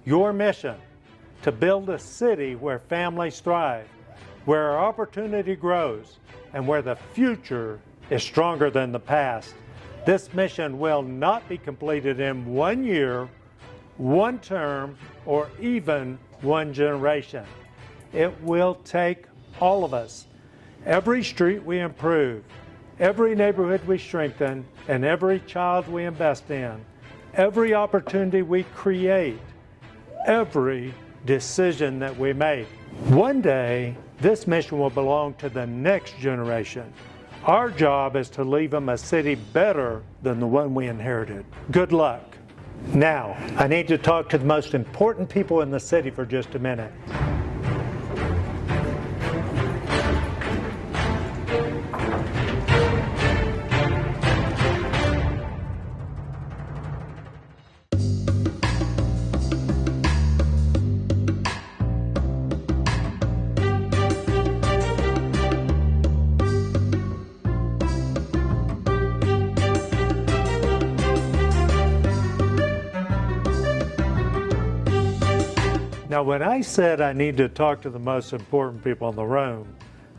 Your mission to build a city where families thrive, where our opportunity grows, and where the future is stronger than the past. This mission will not be completed in 1 year, 1 term, or even 1 generation. It will take all of us. Every street we improve, every neighborhood we strengthen, and every child we invest in, every opportunity we create, every decision that we make. One day, this mission will belong to the next generation. Our job is to leave them a city better than the one we inherited. Good luck. Now, I need to talk to the most important people in the city for just a minute. Now, when I said I need to talk to the most important people in the room,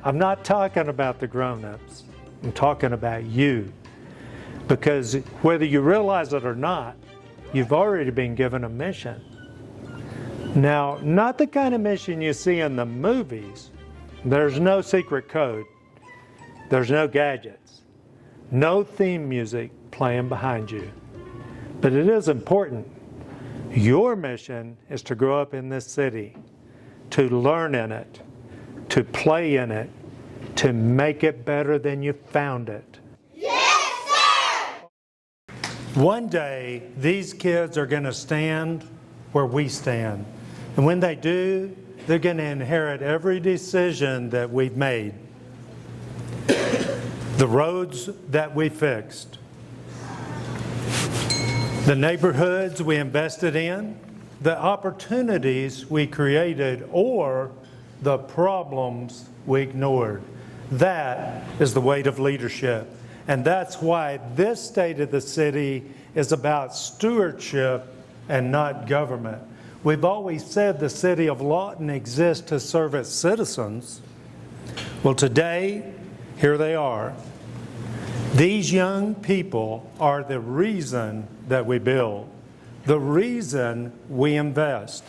I'm not talking about the grown-ups. I'm talking about you. Because whether you realize it or not, you've already been given a mission. Now, not the kind of mission you see in the movies. There's no secret code. There's no gadgets. No theme music playing behind you. But it is important. Your mission is to grow up in this city, to learn in it, to play in it, to make it better than you found it. Yes, sir! One day, these kids are going to stand where we stand. And when they do, they're going to inherit every decision that we've made. The roads that we fixed. The neighborhoods we invested in, the opportunities we created, or the problems we ignored. That is the weight of leadership. And that's why this state of the city is about stewardship and not government. We've always said the City of Lawton exists to serve its citizens. Well, today, here they are. These young people are the reason that we build, the reason we invest,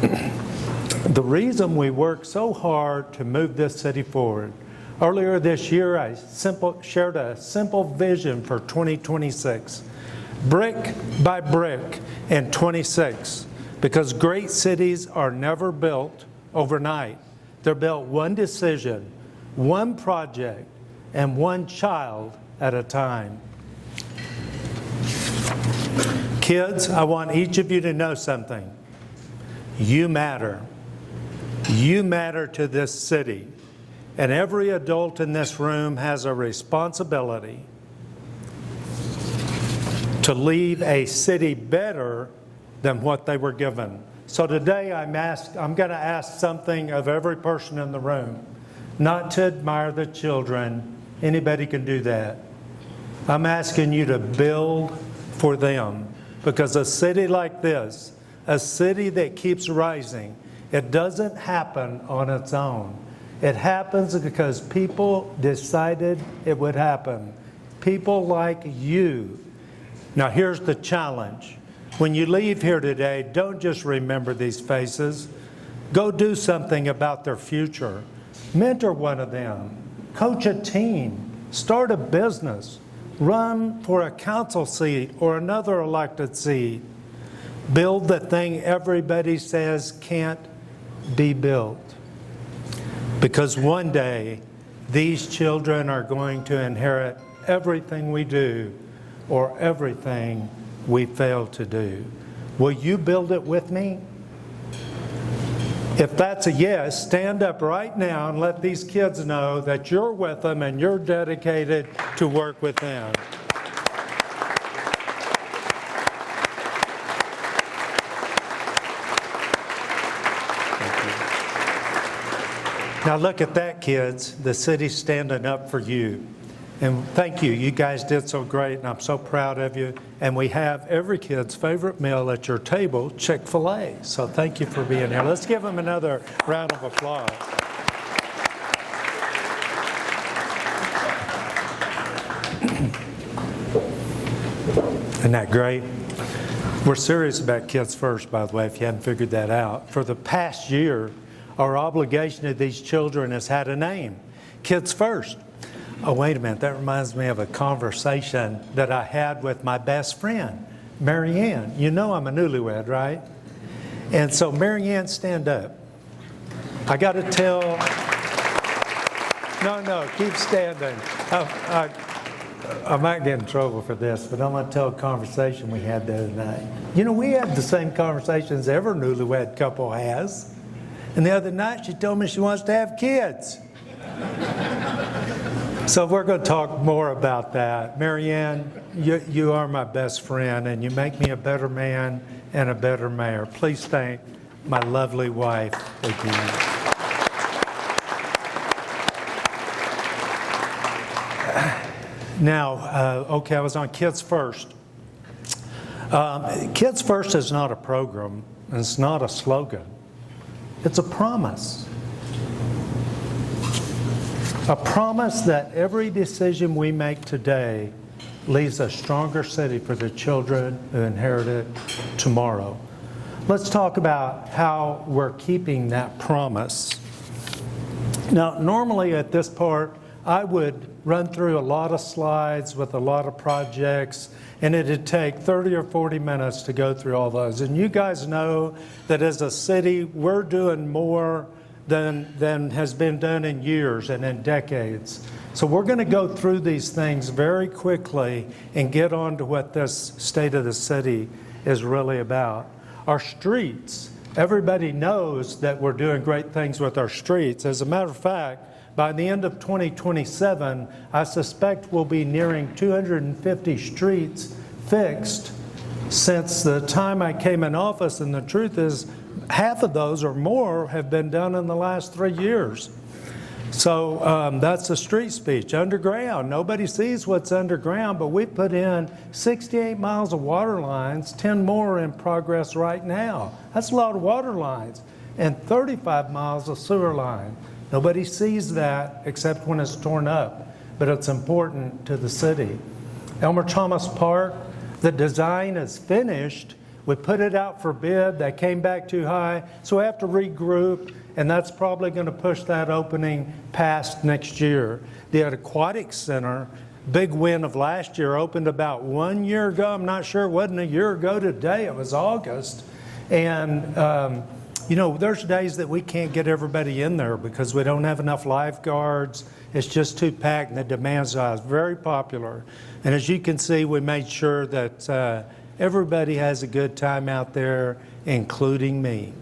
the reason we work so hard to move this city forward. Earlier this year, I shared a simple vision for 2026, brick by brick in 26, because great cities are never built overnight. They're built one decision, one project, and one child at a time. Kids, I want each of you to know something. You matter. You matter to this city. And every adult in this room has a responsibility to leave a city better than what they were given. So today I'm going to ask something of every person in the room, not to admire the children. Anybody can do that. I'm asking you to build for them, because a city like this, a city that keeps rising, it doesn't happen on its own. It happens because people decided it would happen. People like you. Now here's the challenge. When you leave here today, don't just remember these faces. Go do something about their future. Mentor one of them. Coach a team, start a business, run for a council seat or another elected seat. Build the thing everybody says can't be built. Because one day, these children are going to inherit everything we do or everything we fail to do. Will you build it with me? If that's a yes, stand up right now and let these kids know that you're with them and you're dedicated to work with them. Now look at that, kids. The city's standing up for you. And thank you. You guys did so great, and I'm so proud of you. And we have every kid's favorite meal at your table, Chick-fil-A. So thank you for being here. Let's give them another round of applause. Isn't that great? We're serious about Kids First, by the way, if you haven't figured that out. For the past year, our obligation to these children has had a name, Kids First. Oh, wait a minute, that reminds me of a conversation that I had with my best friend, Mary Ann. You know I'm a newlywed, right? And so, Mary Ann, stand up. I got to tell... No, keep standing. I might get in trouble for this, but I'm going to tell a conversation we had the other night. You know, we have the same conversations every newlywed couple has. And the other night, she told me she wants to have kids. So we're going to talk more about that. Mary Ann, you are my best friend, and you make me a better man and a better mayor. Please thank my lovely wife again. Now, okay, I was on Kids First. Kids First is not a program, and it's not a slogan. It's a promise. A promise that every decision we make today leaves a stronger city for the children who inherit it tomorrow. Let's talk about how we're keeping that promise. Now, normally at this part, I would run through a lot of slides with a lot of projects, and it'd take 30 or 40 minutes to go through all those. And you guys know that as a city, we're doing more than has been done in years and in decades. So we're going to go through these things very quickly and get on to what this state of the city is really about. Our streets, everybody knows that we're doing great things with our streets. As a matter of fact, by the end of 2027, I suspect we'll be nearing 250 streets fixed since the time I came in office, and the truth is, half of those or more have been done in the last 3 years. So that's the street speech. Underground, nobody sees what's underground, but we put in 68 miles of water lines, 10 more in progress right now. That's a lot of water lines, and 35 miles of sewer line. Nobody sees that except when it's torn up, but it's important to the city. Elmer Thomas Park, the design is finished. We put it out for bid. They came back too high, so we have to regroup, and that's probably going to push that opening past next year. The Aquatic Center, big win of last year, opened about 1 year ago. I'm not sure, it wasn't a year ago today. It was August. And you know, there's days that we can't get everybody in there because we don't have enough lifeguards. It's just too packed, and the demand's high. It's very popular. And as you can see, we made sure that everybody has a good time out there, including me.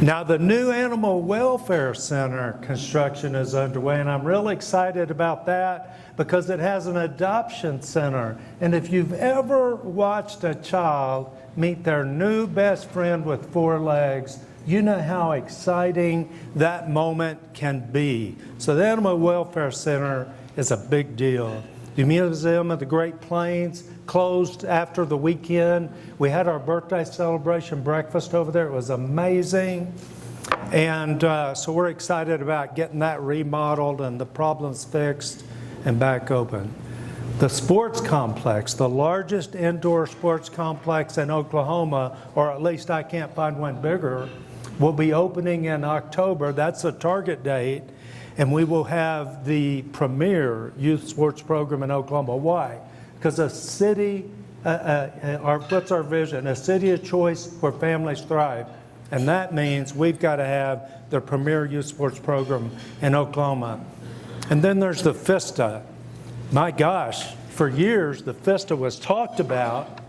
Now, the new Animal Welfare Center construction is underway, and I'm really excited about that because it has an adoption center. And if you've ever watched a child meet their new best friend with 4 legs, you know how exciting that moment can be. So the Animal Welfare Center is a big deal. The Museum of the Great Plains closed after the weekend. We had our birthday celebration breakfast over there. It was amazing. And so we're excited about getting that remodeled and the problems fixed and back open. The sports complex, the largest indoor sports complex in Oklahoma, or at least I can't find one bigger, will be opening in October. That's the target date. And we will have the premier youth sports program in Oklahoma. Why? Because a city, what's our vision? A city of choice where families thrive. And that means we've got to have the premier youth sports program in Oklahoma. And then there's the FISTA. My gosh, for years the FISTA was talked about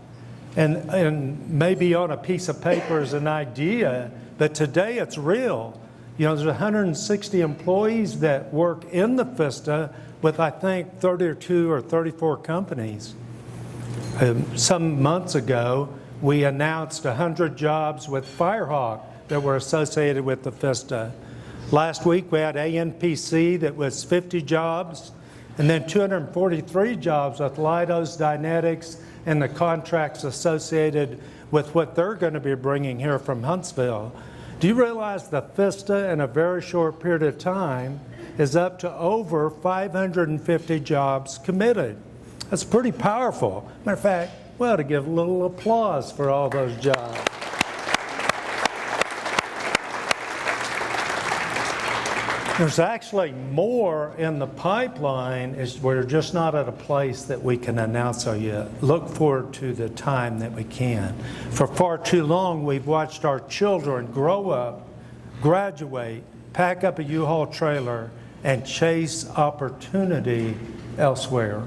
and maybe on a piece of paper as an idea, but today it's real. You know, there's 160 employees that work in the FISTA with, I think, 32 or 34 companies. Some months ago, we announced 100 jobs with Firehawk that were associated with the FISTA. Last week, we had ANPC that was 50 jobs. and then 243 jobs with Leidos Dynetics and the contracts associated with what they're going to be bringing here from Huntsville. Do you realize the FISTA in a very short period of time is up to over 550 jobs committed? That's pretty powerful. Matter of fact, we ought to give a little applause for all those jobs. There's actually more in the pipeline. We're just not at a place that we can announce it yet. Look forward to the time that we can. For far too long, we've watched our children grow up, graduate, pack up a U-Haul trailer, and chase opportunity elsewhere.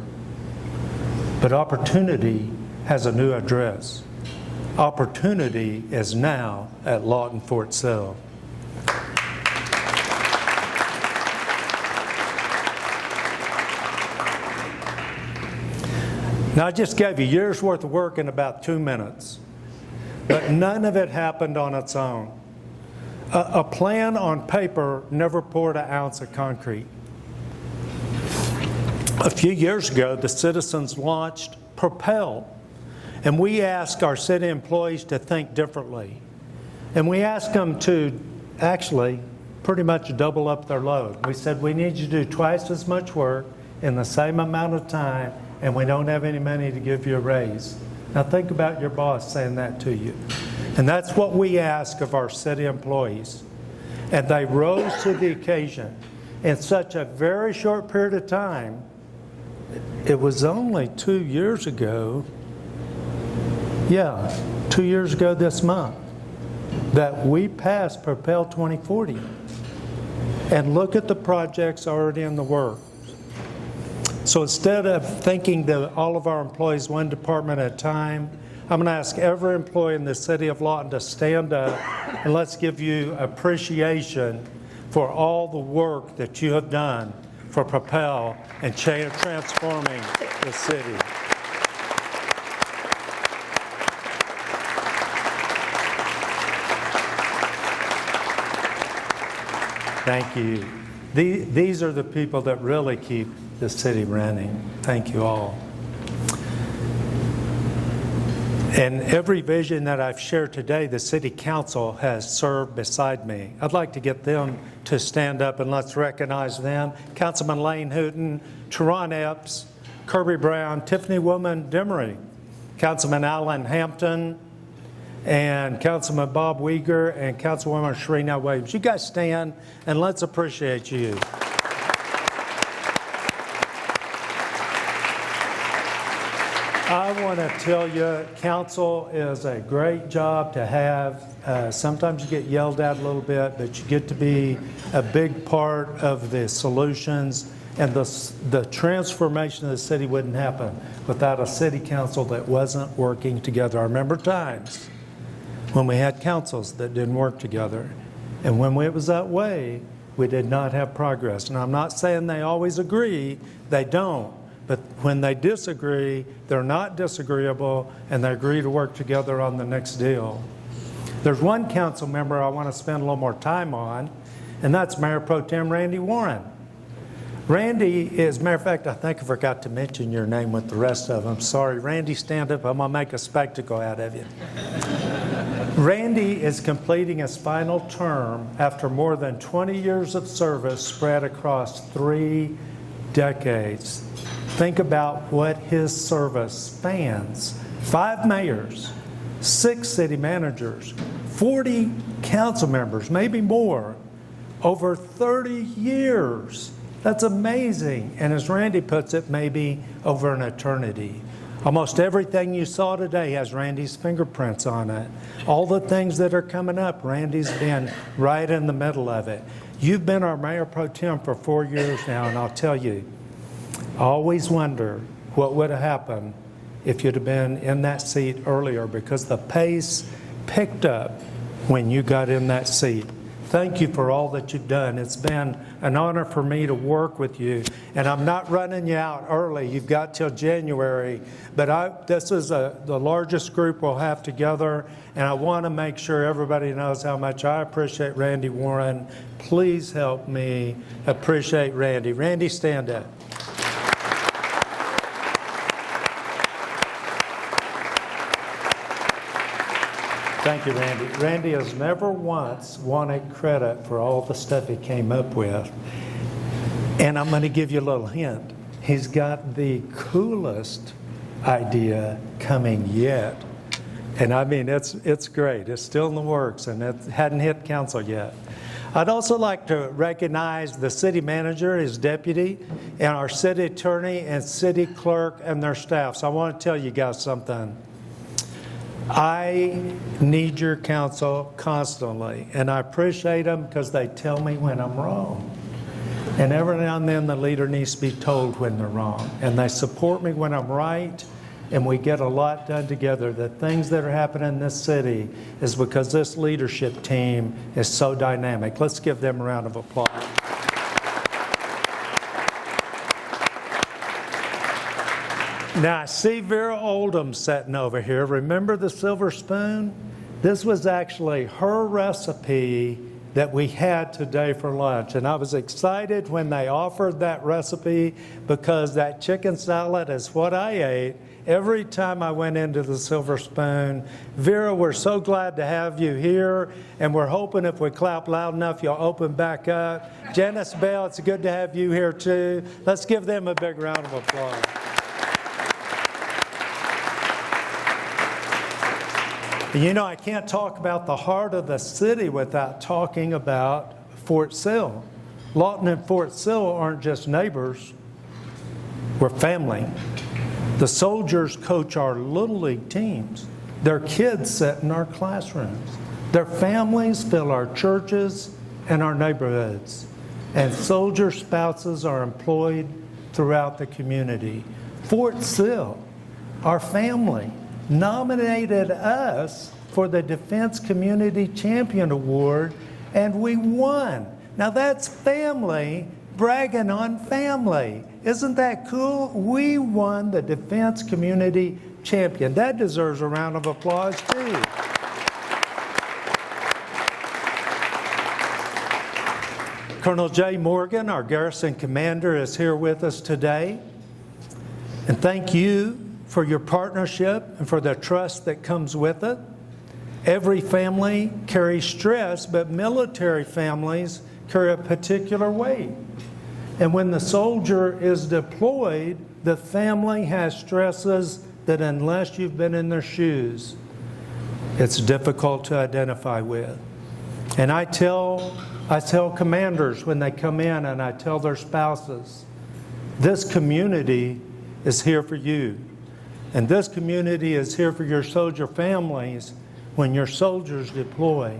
But opportunity has a new address. Opportunity is now at Lawton Fort Sill. Now, I just gave you a year's worth of work in about 2 minutes, but none of it happened on its own. A plan on paper never poured an ounce of concrete. A few years ago, the citizens launched Propel, and we asked our city employees to think differently. And we asked them to actually pretty much double up their load. We said, we need you to do twice as much work in the same amount of time, and we don't have any money to give you a raise. Now think about your boss saying that to you. And that's what we ask of our city employees. And they rose to the occasion in such a very short period of time. It was only 2 years ago, 2 years ago this month, that we passed Propel 2040. And look at the projects already in the works. So instead of thinking that all of our employees one department at a time, I'm going to ask every employee in the City of Lawton to stand up, and let's give you appreciation for all the work that you have done for Propel and transforming the city. Thank you. These are the people that really keep the city running. Thank you all. And every vision that I've shared today, the City Council has served beside me. I'd like to get them to stand up and let's recognize them. Councilman Lane Hooten, Teron Epps, Kirby Brown, Tiffany Woman Demery, Councilman Alan Hampton, and Councilman Bob Weger, and Councilwoman Sharina Williams. You guys stand and let's appreciate you. I want to tell you, council is a great job to have. Sometimes you get yelled at a little bit, but you get to be a big part of the solutions, and the transformation of the city wouldn't happen without a city council that wasn't working together. I remember times when we had councils that didn't work together, and when it was that way, we did not have progress. And I'm not saying they always agree, they don't. But when they disagree, they're not disagreeable, and they agree to work together on the next deal. There's one council member I want to spend a little more time on, and that's Mayor Pro Tem Randy Warren. Randy is, matter of fact, I think I forgot to mention your name with the rest of them. Sorry, Randy, stand up. I'm going to make a spectacle out of you. Randy is completing his final term after more than 20 years of service spread across 3 decades. Think about what his service spans. 5 mayors, 6 city managers, 40 council members, maybe more, over 30 years. That's amazing. And as Randy puts it, maybe over an eternity. Almost everything you saw today has Randy's fingerprints on it. All the things that are coming up, Randy's been right in the middle of it. You've been our Mayor Pro Tem for 4 years now, and I'll tell you, I always wonder what would have happened if you'd have been in that seat earlier, because the pace picked up when you got in that seat. Thank you for all that you've done. It's been an honor for me to work with you, and I'm not running you out early. You've got till January, but this is the largest group we'll have together, and I want to make sure everybody knows how much I appreciate Randy Warren. Please help me appreciate Randy. Randy, stand up. Thank you, Randy. Randy has never once wanted credit for all the stuff he came up with. And I'm going to give you a little hint. He's got the coolest idea coming yet. And I mean, it's great. It's still in the works, and it hadn't hit council yet. I'd also like to recognize the city manager, his deputy, and our city attorney and city clerk and their staff. So I want to tell you guys something. I need your counsel constantly, and I appreciate them because they tell me when I'm wrong. And every now and then the leader needs to be told when they're wrong. And they support me when I'm right, and we get a lot done together. The things that are happening in this city is because this leadership team is so dynamic. Let's give them a round of applause. Now, I see Vera Oldham sitting over here. Remember the silver spoon? This was actually her recipe that we had today for lunch. And I was excited when they offered that recipe because that chicken salad is what I ate every time I went into the Silver Spoon. Vera, we're so glad to have you here, and we're hoping if we clap loud enough, you'll open back up. Janice Bell, it's good to have you here too. Let's give them a big round of applause. You know, I can't talk about the heart of the city without talking about Fort Sill. Lawton and Fort Sill aren't just neighbors, we're family. The soldiers coach our little league teams. Their kids sit in our classrooms. Their families fill our churches and our neighborhoods. And soldier spouses are employed throughout the community. Fort Sill, our family, nominated us for the Defense Community Champion Award, and we won. Now that's family bragging on family. Isn't that cool? We won the Defense Community Champion. That deserves a round of applause too. Colonel Jay Morgan, our garrison commander, is here with us today. And thank you for your partnership and for the trust that comes with it. Every family carries stress, but military families carry a particular weight. And when the soldier is deployed, the family has stresses that unless you've been in their shoes, it's difficult to identify with. And I tell commanders when they come in, and I tell their spouses, this community is here for you. And this community is here for your soldier families when your soldiers deploy.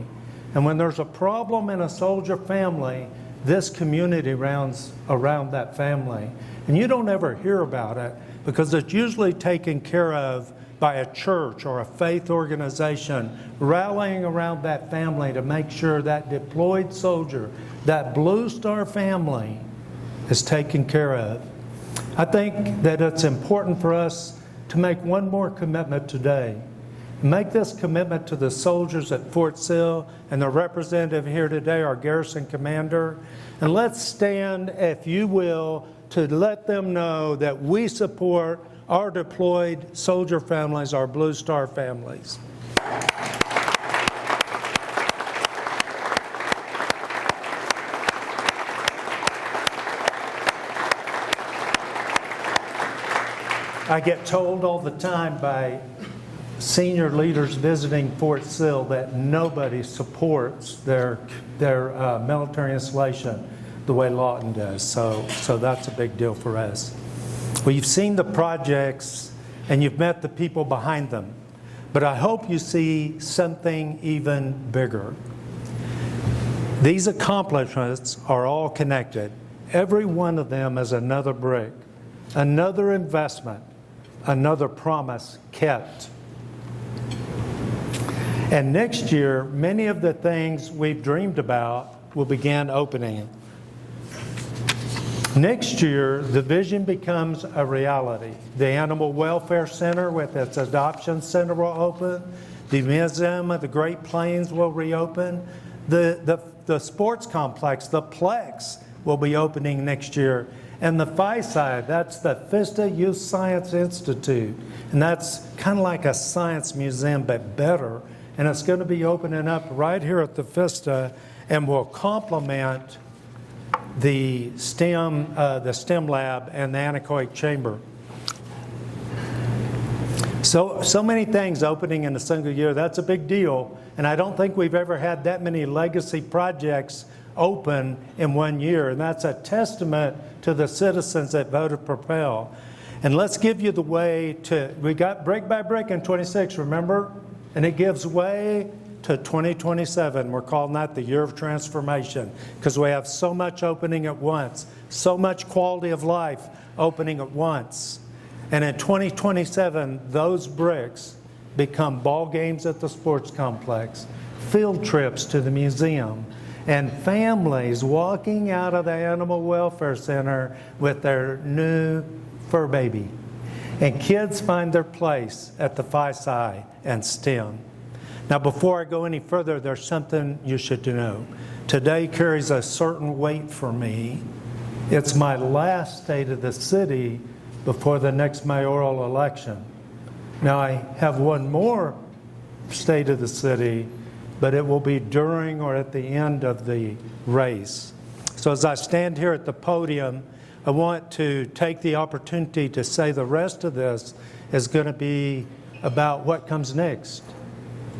And when there's a problem in a soldier family, this community rounds around that family. And you don't ever hear about it because it's usually taken care of by a church or a faith organization rallying around that family to make sure that deployed soldier, that Blue Star family, is taken care of. I think that it's important for us to make one more commitment today. Make this commitment to the soldiers at Fort Sill and the representative here today, our garrison commander. And let's stand, if you will, to let them know that we support our deployed soldier families, our Blue Star families. I get told all the time by senior leaders visiting Fort Sill that nobody supports their military installation the way Lawton does. So that's a big deal for us. Well, you've seen the projects and you've met the people behind them, but I hope you see something even bigger. These accomplishments are all connected. Every one of them is another brick, another investment, another promise kept. And next year, many of the things we've dreamed about will begin opening. Next year, the vision becomes a reality. The Animal Welfare Center with its adoption center will open. The Museum of the Great Plains will reopen. The sports complex, the Plex, will be opening next year. And the FISI, that's the Vista Youth Science Institute. And that's kind of like a science museum, but better. and it's going to be opening up right here at the Vista and will complement the STEM lab and the anechoic chamber. So many things opening in a single year. That's a big deal. And I don't think we've ever had that many legacy projects open in 1 year. And that's a testament to the citizens that voted Propel. And let's give you the way to, we got brick by brick in 26, remember? And it gives way to 2027. We're calling that the year of transformation because we have so much opening at once, so much quality of life opening at once. And in 2027, those bricks become ball games at the sports complex, field trips to the museum, and families walking out of the Animal Welfare Center with their new fur baby. And kids find their place at the Phi-Sci and STEM. Now, before I go any further, there's something you should know. Today carries a certain weight for me. It's my last State of the City before the next mayoral election. Now, I have one more State of the City, but it will be during or at the end of the race. So as I stand here at the podium, I want to take the opportunity to say the rest of this is going to be about what comes next,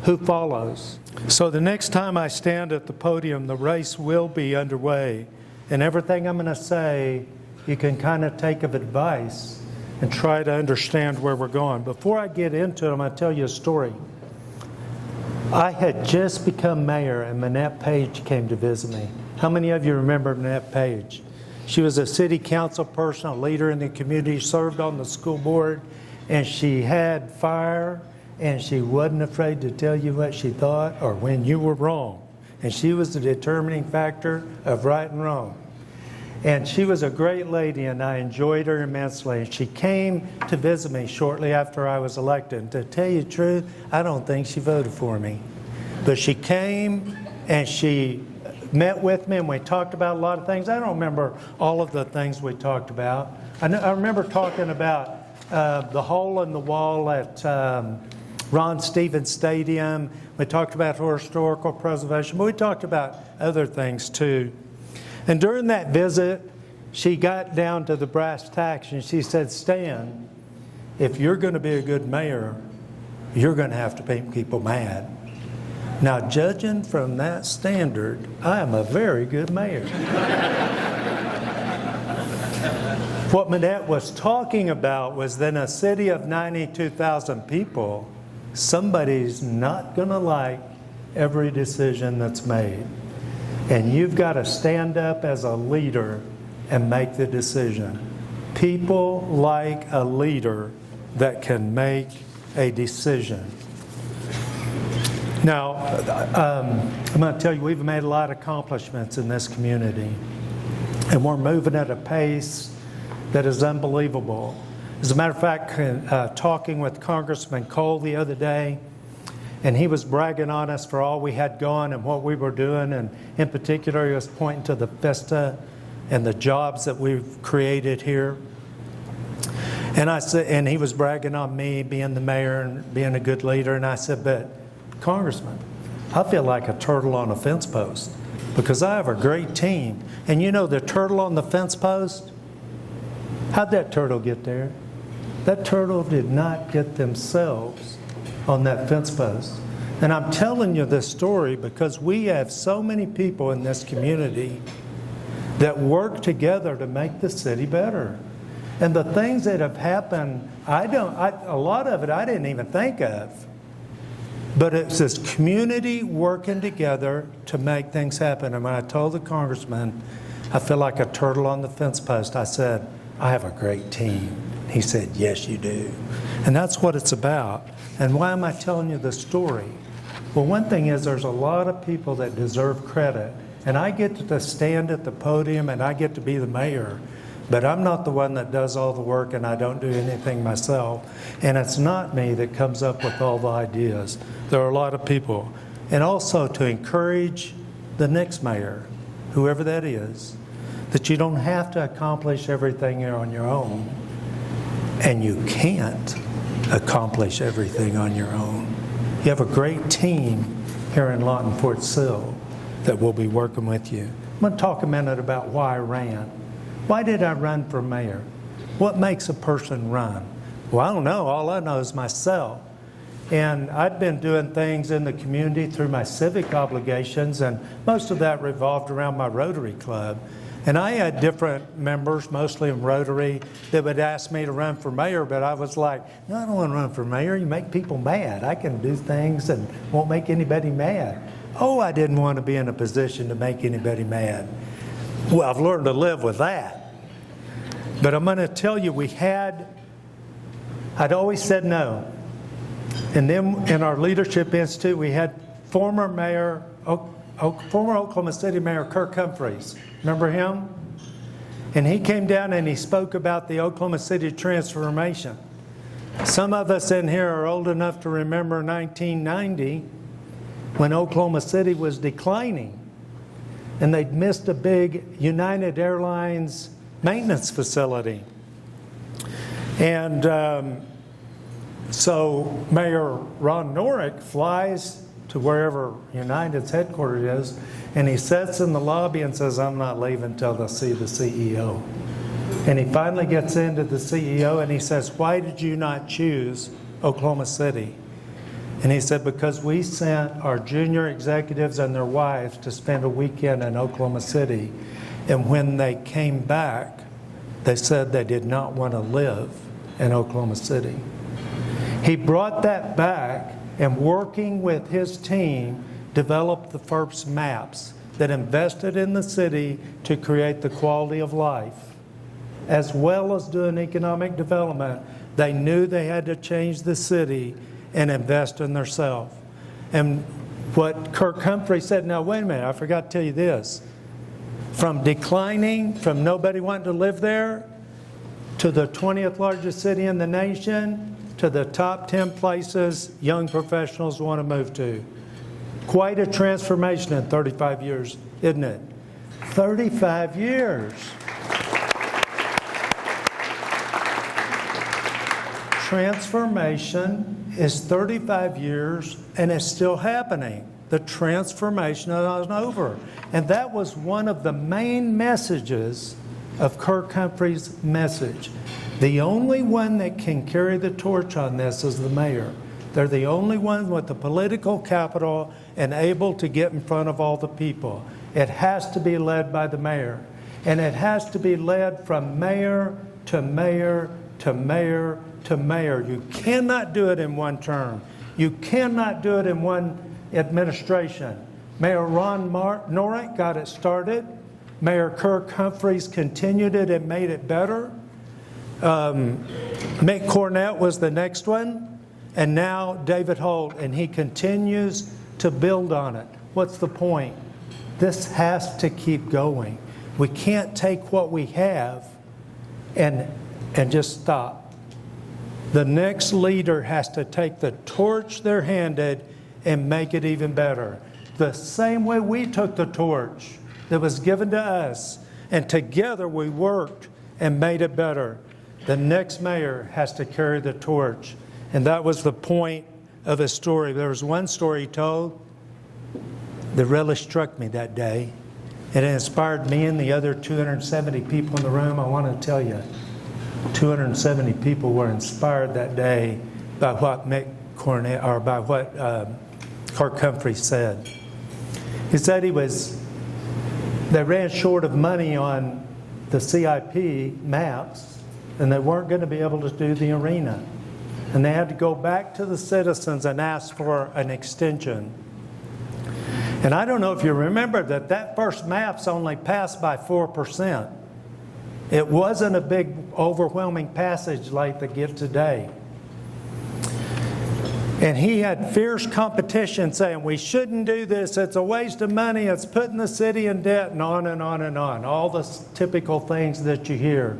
who follows. So the next time I stand at the podium, the race will be underway. And everything I'm going to say, you can kind of take of advice and try to understand where we're going. Before I get into it, I'm going to tell you a story. I had just become mayor and Manette Page came to visit me. How many of you remember Manette Page? She was a city council person, a leader in the community, served on the school board, and she had fire, and she wasn't afraid to tell you what she thought or when you were wrong. And she was the determining factor of right and wrong. And she was a great lady, and I enjoyed her immensely. She came to visit me shortly after I was elected. And to tell you the truth, I don't think she voted for me. But she came, and she met with me, and we talked about a lot of things. I don't remember all of the things we talked about. I remember talking about the hole in the wall at Ron Stevens Stadium. We talked about historical preservation, but we talked about other things too. And during that visit, she got down to the brass tacks and she said, Stan, if you're going to be a good mayor, you're going to have to make people mad. Now, judging from that standard, I am a very good mayor. What Manette was talking about was that in a city of 92,000 people, somebody's not going to like every decision that's made. And you've got to stand up as a leader and make the decision. People like a leader that can make a decision. Now, I'm going to tell you, we've made a lot of accomplishments in this community. And we're moving at a pace that is unbelievable. As a matter of fact, talking with Congressman Cole the other day, and he was bragging on us for all we had gone and what we were doing. And in particular, he was pointing to the Vista and the jobs that we've created here. And I said, and he was bragging on me being the mayor and being a good leader. And I said, but Congressman, I feel like a turtle on a fence post because I have a great team. And you know the turtle on the fence post? How'd that turtle get there? That turtle did not get themselves on that fence post. And I'm telling you this story because we have so many people in this community that work together to make the city better. And the things that have happened, a lot of it I didn't even think of. But it's this community working together to make things happen. And when I told the congressman, I feel like a turtle on the fence post, I said, I have a great team. He said, yes, you do. And that's what it's about. And why am I telling you this story? Well, one thing is there's a lot of people that deserve credit. And I get to stand at the podium and I get to be the mayor. But I'm not the one that does all the work and I don't do anything myself. And it's not me that comes up with all the ideas. There are a lot of people. And also to encourage the next mayor, whoever that is, that you don't have to accomplish everything on your own. And you can't accomplish everything on your own. You have a great team here in Lawton, Fort Sill, that will be working with you. I'm going to talk a minute about why I ran. Why did I run for mayor? What makes a person run? Well, I don't know. All I know is myself. And I'd been doing things in the community through my civic obligations, and most of that revolved around my Rotary Club. And I had different members, mostly in Rotary, that would ask me to run for mayor, but I was like, no, I don't want to run for mayor. You make people mad. I can do things and won't make anybody mad. Oh, I didn't want to be in a position to make anybody mad. Well, I've learned to live with that. But I'm going to tell you, I'd always said no. And then in our Leadership Institute, we had former Oklahoma City Mayor Kirk Humphreys. Remember him? And he came down and he spoke about the Oklahoma City transformation. Some of us in here are old enough to remember 1990 when Oklahoma City was declining. And they'd missed a big United Airlines maintenance facility. And so Mayor Ron Norick flies to wherever United's headquarters is, and he sits in the lobby and says, I'm not leaving until I see the CEO. And he finally gets into the CEO and he says, why did you not choose Oklahoma City? And he said, because we sent our junior executives and their wives to spend a weekend in Oklahoma City. And when they came back, they said they did not want to live in Oklahoma City. He brought that back and, working with his team, developed the first maps that invested in the city to create the quality of life. As well as doing economic development, they knew they had to change the city and invest in themselves. And what Kirk Humphrey said, now wait a minute, I forgot to tell you this. From declining, from nobody wanting to live there, to the 20th largest city in the nation, to the top 10 places young professionals want to move to. Quite a transformation in 35 years, isn't it? 35 years. Transformation is 35 years and it's still happening. The transformation is not over. And that was one of the main messages of Kirk Humphrey's message. The only one that can carry the torch on this is the mayor. They're the only one with the political capital and able to get in front of all the people. It has to be led by the mayor. And it has to be led from mayor to mayor to mayor to mayor. You cannot do it in one term. You cannot do it in one administration. Mayor Ron Norick got it started. Mayor Kirk Humphreys continued it and made it better. Mick Cornett was the next one, and now David Holt, and he continues to build on it. What's the point? This has to keep going. We can't take what we have and just stop. The next leader has to take the torch they're handed and make it even better. The same way we took the torch that was given to us, and together we worked and made it better. The next mayor has to carry the torch. And that was the point of his story. There was one story he told that really struck me that day. It inspired me and the other 270 people in the room. I want to tell you, 270 people were inspired that day by what Mick Cornett, or by what Kirk Humphrey said. He said they ran short of money on the CIP maps, and they weren't going to be able to do the arena. And they had to go back to the citizens and ask for an extension. And I don't know if you remember that first map's only passed by 4%. It wasn't a big, overwhelming passage like they get today. And he had fierce competition saying, we shouldn't do this, it's a waste of money, it's putting the city in debt, and on and on and on. All the typical things that you hear.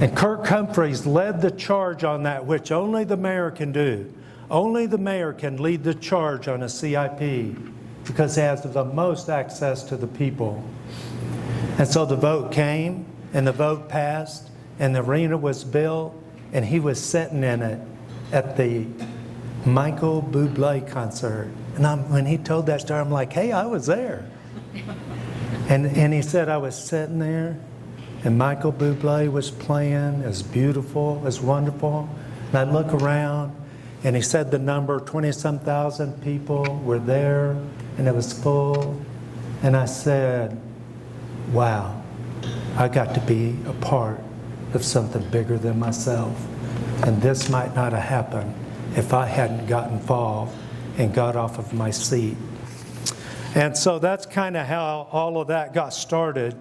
And Kirk Humphreys led the charge on that, which only the mayor can do. Only the mayor can lead the charge on a CIP because he has the most access to the people. And so the vote came, and the vote passed, and the arena was built, and he was sitting in it at the Michael Bublé concert. And when he told that story, I'm like, hey, I was there. And he said, I was sitting there, and Michael Bublé was playing, as beautiful, as wonderful. And I look around, and he said the number, 20-some thousand people were there, and it was full. And I said, wow, I got to be a part of something bigger than myself. And this might not have happened if I hadn't got involved and got off of my seat. And so that's kind of how all of that got started.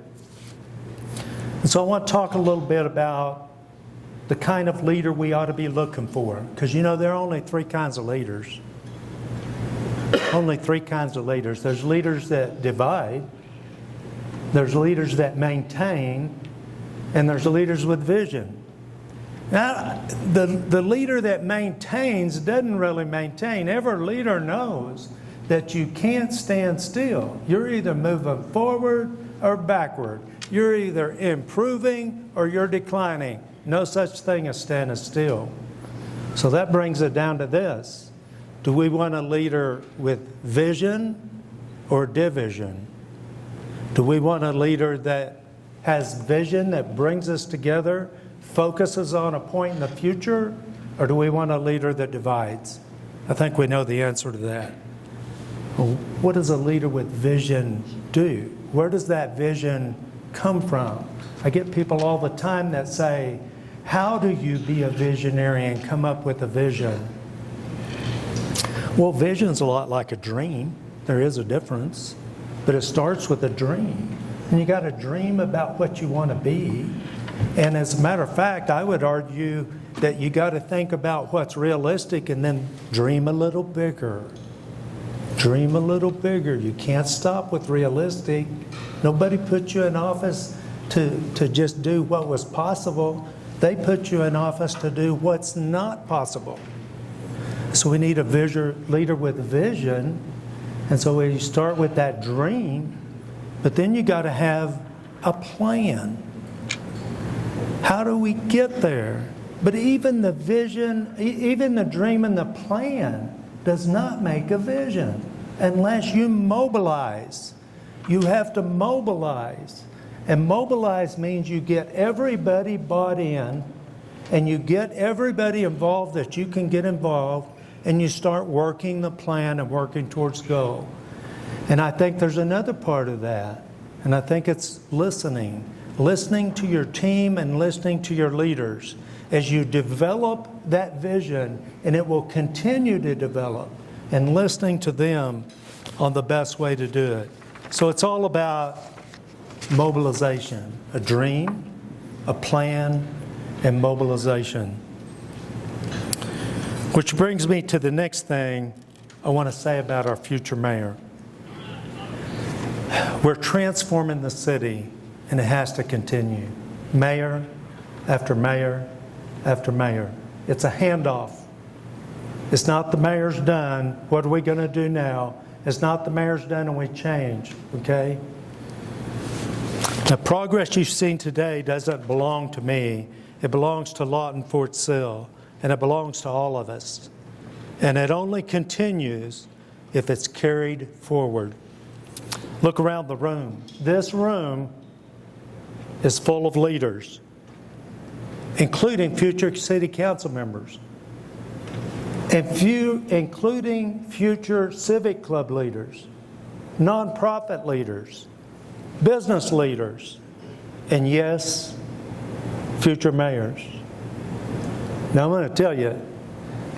And so I want to talk a little bit about the kind of leader we ought to be looking for. Because you know, there are only three kinds of leaders. Only three kinds of leaders. There's leaders that divide, there's leaders that maintain, and there's leaders with vision. Now, the leader that maintains doesn't really maintain. Every leader knows that you can't stand still. You're either moving forward or backward. You're either improving or you're declining. No such thing as standing still. So that brings it down to this. Do we want a leader with vision or division? Do we want a leader that has vision, that brings us together, focuses on a point in the future? Or do we want a leader that divides? I think we know the answer to that. Well, what does a leader with vision do? Where does that vision come from? I get people all the time that say, how do you be a visionary and come up with a vision? Well, vision's a lot like a dream. There is a difference, but it starts with a dream. And you got to dream about what you want to be. And as a matter of fact, I would argue that you got to think about what's realistic and then dream a little bigger. Dream a little bigger. You can't stop with realistic. Nobody put you in office to just do what was possible. They put you in office to do what's not possible. So we need a leader with a vision. And so we start with that dream, but then you got to have a plan. How do we get there? But even the vision, even the dream and the plan does not make a vision unless you mobilize. You have to mobilize. And mobilize means you get everybody bought in and you get everybody involved that you can get involved, and you start working the plan and working towards goal. And I think there's another part of that, and I think it's listening. Listening to your team and listening to your leaders as you develop that vision, and it will continue to develop, and listening to them on the best way to do it. So it's all about mobilization, a dream, a plan, and mobilization. Which brings me to the next thing I want to say about our future mayor. We're transforming the city, and it has to continue. Mayor after mayor after mayor. It's a handoff. It's not the mayor's done, what are we going to do now? It's not the mayor's done and we change, okay? The progress you've seen today doesn't belong to me. It belongs to Lawton Fort Sill, and it belongs to all of us. And it only continues if it's carried forward. Look around the room. This room is full of leaders, including future city council members, and including future civic club leaders, nonprofit leaders, business leaders, and yes, future mayors. Now I'm going to tell you,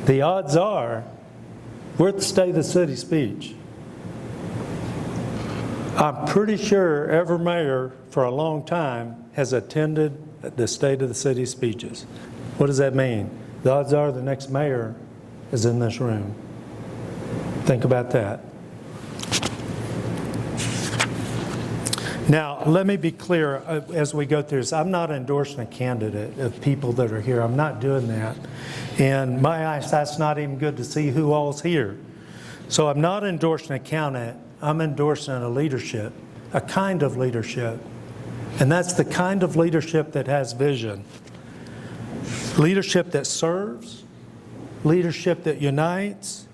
the odds are we're at the State of the City speech. I'm pretty sure every mayor for a long time has attended the State of the City speeches. What does that mean? The odds are the next mayor is in this room. Think about that. Now, let me be clear as we go through this. I'm not endorsing a candidate of people that are here. I'm not doing that. In my eyes, that's not even good to see who all's here. So I'm not endorsing a candidate. I'm endorsing a leadership, a kind of leadership. And that's the kind of leadership that has vision. Leadership that serves, leadership that unites,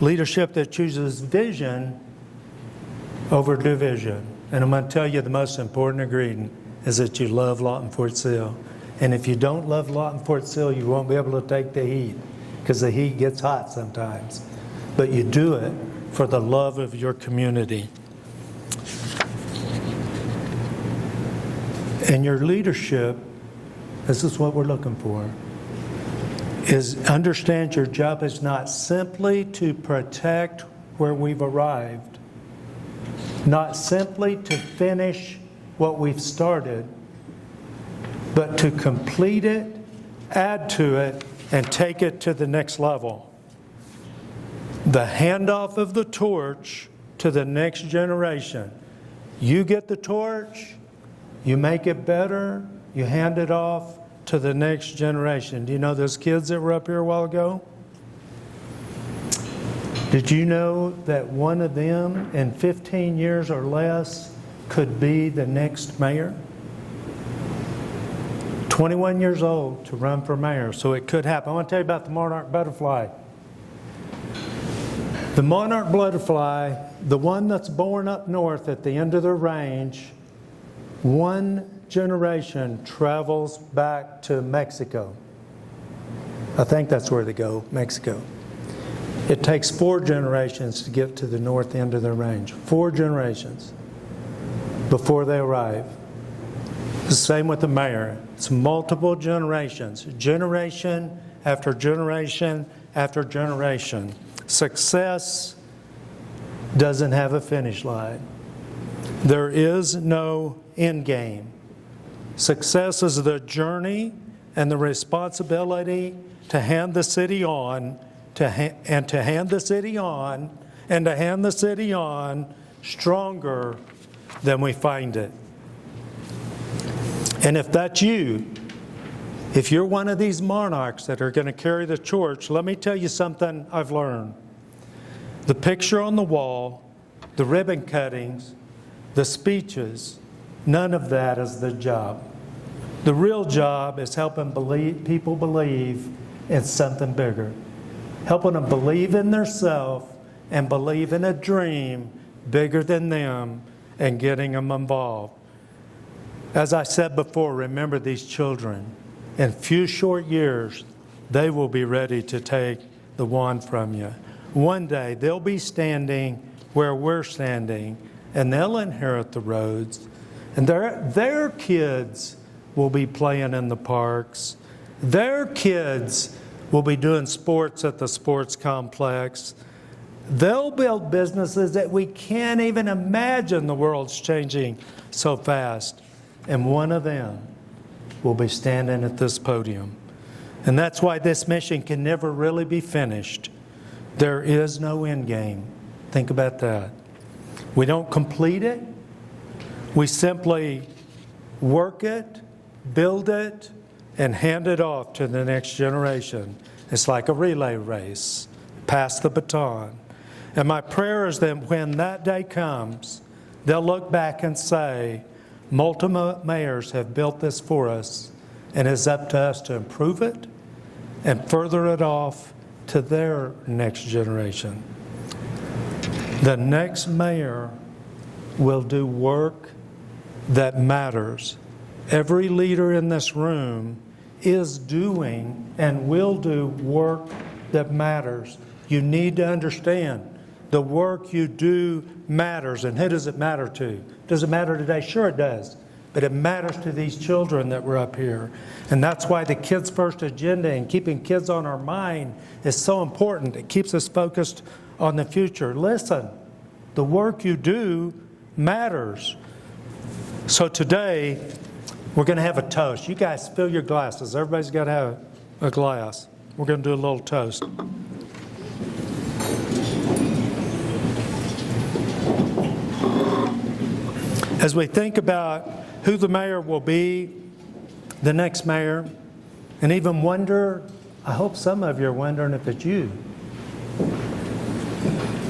leadership that chooses vision over division. And I'm going to tell you the most important ingredient is that you love Lawton Fort Sill. And if you don't love Lawton Fort Sill, you won't be able to take the heat, because the heat gets hot sometimes. But you do it for the love of your community. And your leadership, this is what we're looking for, is understand your job is not simply to protect where we've arrived, not simply to finish what we've started, but to complete it, add to it, and take it to the next level. The handoff of the torch to the next generation. You get the torch, you make it better, you hand it off to the next generation. Do you know those kids that were up here a while ago? Did you know that one of them in 15 years or less could be the next mayor? 21 years old to run for mayor, so it could happen. I want to tell you about the monarch butterfly. The monarch butterfly, the one that's born up north at the end of the range, one generation travels back to Mexico. I think that's where they go, Mexico. It takes 4 generations to get to the north end of their range. 4 generations before they arrive. The same with the mayor. It's multiple generations, generation after generation after generation. Success doesn't have a finish line. There is no end game. Success is the journey and the responsibility to hand the city on, to hand the city on, and to hand the city on stronger than we find it. And if that's you, if you're one of these monarchs that are going to carry the torch, let me tell you something I've learned. The picture on the wall, the ribbon cuttings, the speeches, none of that is the job. The real job is helping people believe in something bigger. Helping them believe in themselves and believe in a dream bigger than them and getting them involved. As I said before, remember these children. In a few short years, they will be ready to take the wand from you. One day, they'll be standing where we're standing, and they'll inherit the roads. And their kids will be playing in the parks. Their kids will be doing sports at the sports complex. They'll build businesses that we can't even imagine. The world's changing so fast. And one of them will be standing at this podium. And that's why this mission can never really be finished. There is no end game. Think about that. We don't complete it. We simply work it, build it, and hand it off to the next generation. It's like a relay race. Pass the baton. And my prayer is that when that day comes, they'll look back and say, multiple mayors have built this for us, and it's up to us to improve it and further it off to their next generation. The next mayor will do work that matters. Every leader in this room is doing and will do work that matters. You need to understand the work you do matters. And who does it matter to? Does it matter today? Sure it does. But it matters to these children that were up here. And that's why the Kids First agenda and keeping kids on our mind is so important. It keeps us focused on the future. Listen, the work you do matters. So today, we're going to have a toast. You guys fill your glasses. Everybody's got to have a glass. We're going to do a little toast. As we think about who the mayor will be, the next mayor, and even wonder, I hope some of you are wondering if it's you.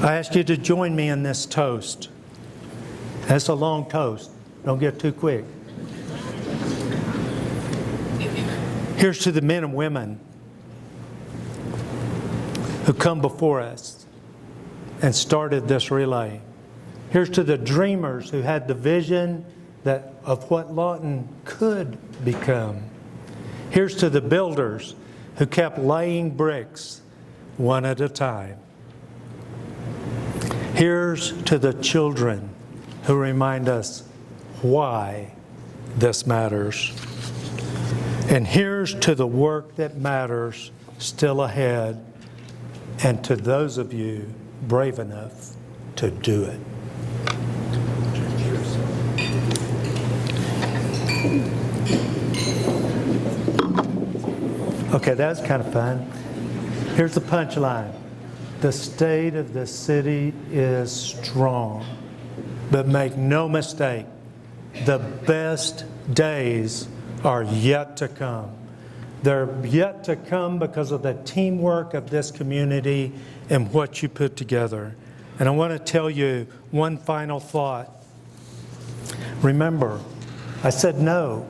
I ask you to join me in this toast. That's a long toast. Don't get too quick. Here's to the men and women who come before us and started this relay. Here's to the dreamers who had the vision of what Lawton could become. Here's to the builders who kept laying bricks one at a time. Here's to the children who remind us why this matters. And here's to the work that matters still ahead, and to those of you brave enough to do it. Okay, that was kind of fun. Here's the punchline. The state of the city is strong, but make no mistake, the best days are yet to come. They're yet to come because of the teamwork of this community and what you put together. And I want to tell you one final thought. Remember, I said no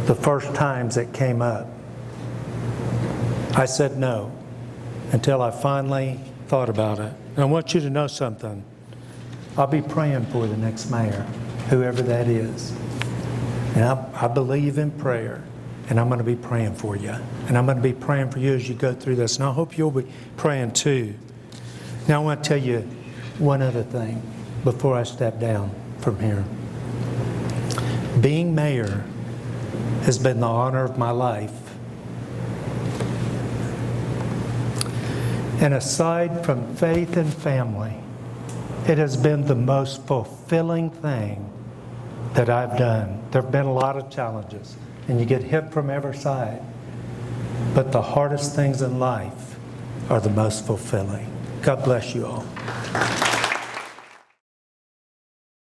the first times it came up. I said no until I finally thought about it. And I want you to know something. I'll be praying for the next mayor, whoever that is. And I believe in prayer, and I'm going to be praying for you. And I'm going to be praying for you as you go through this. And I hope you'll be praying too. Now I want to tell you one other thing before I step down from here. Being mayor has been the honor of my life. And aside from faith and family, it has been the most fulfilling thing that I've done. There have been a lot of challenges, and you get hit from every side. But the hardest things in life are the most fulfilling. God bless you all.